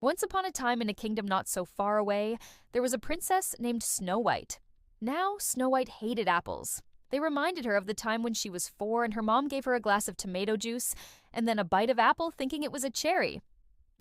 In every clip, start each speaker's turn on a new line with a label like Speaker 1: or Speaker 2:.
Speaker 1: Once upon a time in a kingdom not so far away, there was a princess named Snowwhite. Now, Snowwhite hated apples. They reminded her of the time when she was 4 and her mom gave her a glass of tomato juice and then a bite of apple thinking it was a cherry.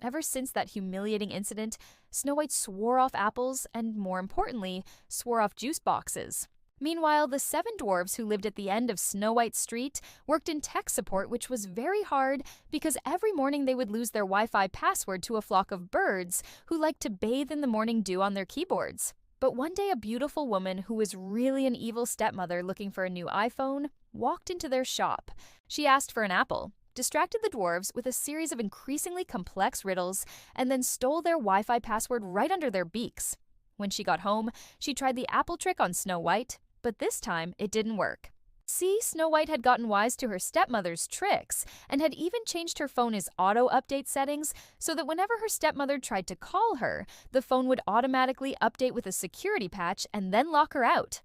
Speaker 1: Ever since that humiliating incident, Snowwhite swore off apples and, more importantly, swore off juice boxes. Meanwhile, the 7 dwarves who lived at the end of Snowwhite Street worked in tech support, which was very hard because every morning they would lose their Wi-Fi password to a flock of birds who liked to bathe in the morning dew on their keyboards. But one day a beautiful woman who was really an evil stepmother looking for a new iPhone walked into their shop. She asked for an apple, distracted the dwarves with a series of increasingly complex riddles, and then stole their Wi-Fi password right under their beaks. When she got home, she tried the apple trick on Snowwhite, but this time it didn't work. See, Snowwhite had gotten wise to her stepmother's tricks and had even changed her phone's auto-update settings so that whenever her stepmother tried to call her, the phone would automatically update with a security patch and then lock her out.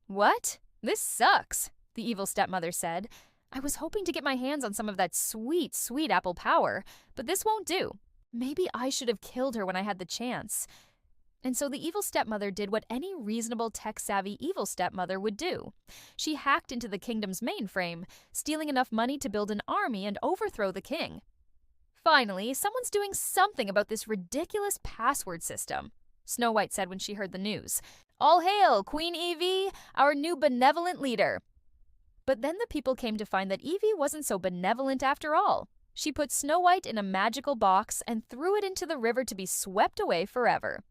Speaker 1: "What? This sucks," the evil stepmother said. "I was hoping to get my hands on some of that sweet, sweet apple power, but this won't do. Maybe I should have killed her when I had the chance." And so the evil stepmother did what any reasonable tech-savvy evil stepmother would do. She hacked into the kingdom's mainframe, stealing enough money to build an army and overthrow the king. "Finally, someone's doing something about this ridiculous password system," Snowwhite said when she heard the news. "All hail, Queen Evie, our new benevolent leader." But then the people came to find that Evie wasn't so benevolent after all. She put Snowwhite in a magical box and threw it into the river to be swept away forever.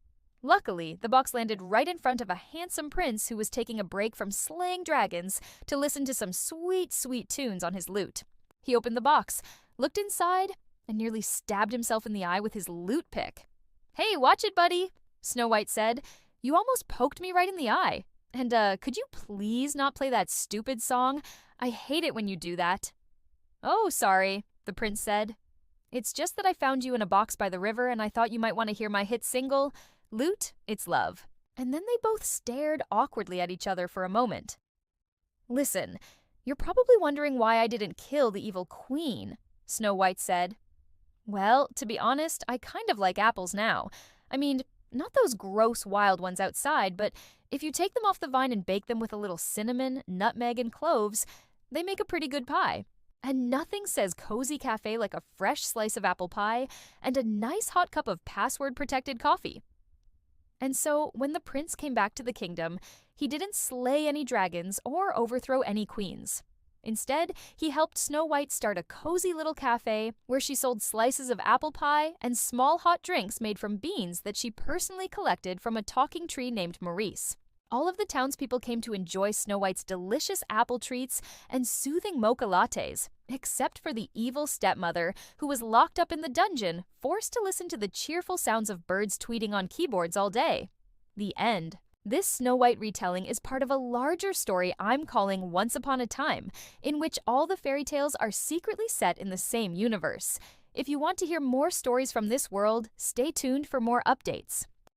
Speaker 1: Luckily, the box landed right in front of a handsome prince who was taking a break from slaying dragons to listen to some sweet, sweet tunes on his lute. He opened the box, looked inside, and nearly stabbed himself in the eye with his lute pick. "Hey, watch it, buddy," Snowwhite said. "You almost poked me right in the eye. And, could you please not play that stupid song? I hate it when you do that." "Oh, sorry," the prince said. "It's just that I found you in a box by the river and I thought you might want to hear my hit single, Lute, It's Love." And then they both stared awkwardly at each other for a moment. "Listen, you're probably wondering why I didn't kill the evil queen," Snowwhite said. "Well, to be honest, I kind of like apples now. I mean, not those gross wild ones outside, but if you take them off the vine and bake them with a little cinnamon, nutmeg, and cloves, they make a pretty good pie. And nothing says cozy cafe like a fresh slice of apple pie and a nice hot cup of password-protected coffee." And so, when the prince came back to the kingdom, he didn't slay any dragons or overthrow any queens. Instead, he helped Snowwhite start a cozy little cafe where she sold slices of apple pie and small hot drinks made from beans that she personally collected from a talking tree named Maurice. All of the townspeople came to enjoy Snowwhite's delicious apple treats and soothing mocha lattes, except for the evil stepmother, who was locked up in the dungeon, forced to listen to the cheerful sounds of birds tweeting on keyboards all day. The end. This Snowwhite retelling is part of a larger story I'm calling Once Upon a Time, in which all the fairy tales are secretly set in the same universe. If you want to hear more stories from this world, stay tuned for more updates.